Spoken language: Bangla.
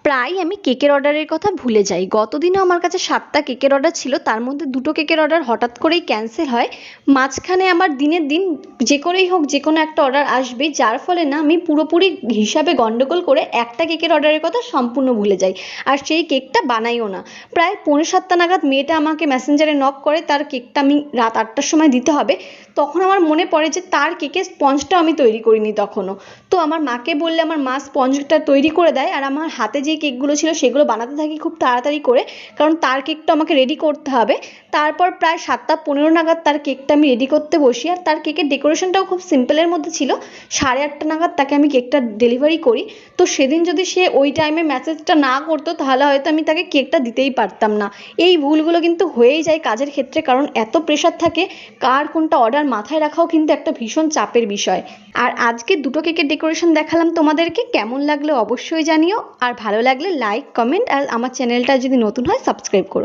প্রায় আমি কেকের অর্ডারের কথা ভুলে যাই। গতদিনও আমার কাছে ৭টা কেকের অর্ডার ছিল, তার মধ্যে ২টো কেকের অর্ডার হঠাৎ করেই ক্যান্সেল হয়। মাঝখানে আমার দিনের দিন যে করেই হোক যে কোনো একটা অর্ডার আসবেই, যার ফলে না আমি পুরোপুরি হিসাবে গন্ডগোল করে একটা কেকের অর্ডারের কথা সম্পূর্ণ ভুলে যাই, আর সেই কেকটা বানাইও না। প্রায় পৌনে ৭টা নাগাদ মেয়েটা আমাকে মেসেঞ্জারে নক করে, তার কেকটা আমি রাত ৮টার সময় দিতে হবে। তখন আমার মনে পড়ে যে তার কেকের স্পঞ্জটাও আমি তৈরি করিনি তখনও। তো আমার মাকে বললে আমার মা স্পঞ্জটা তৈরি করে দেয়, আর আমার হাতে যে কেকগুলো ছিল সেগুলো বানাতে থাকি খুব তাড়াতাড়ি করে, কারণ তার কেকটা আমাকে রেডি করতে হবে। তারপর প্রায় ৭টা ১৫ নাগাদ তার কেকটা আমি রেডি করতে বসি, আর তার কেকের ডেকোরেশনটাও খুব সিম্পলের মধ্যে ছিল। 8:30 নাগাদ তাকে আমি কেকটা ডেলিভারি করি। তো সেদিন যদি সে ওই টাইমে মেসেজটা না করতো তাহলে হয়তো আমি তাকে কেকটা দিতেই পারতাম না। এই ভুলগুলো কিন্তু হয়েই যায় কাজের ক্ষেত্রে, কারণ এত প্রেশার থাকে, কার কোনটা অর্ডার মাথায় রাখাও কিন্তু একটা ভীষণ চাপের বিষয়। আর আজকে দুটো কেকের ডেকোরেশন দেখালাম তোমাদেরকে, কেমন লাগলো অবশ্যই জানিও। আর ভালো লাগলে লাইক, কমেন্ট, আর আমার চ্যানেলটা যদি নতুন হয় সাবস্ক্রাইব করো।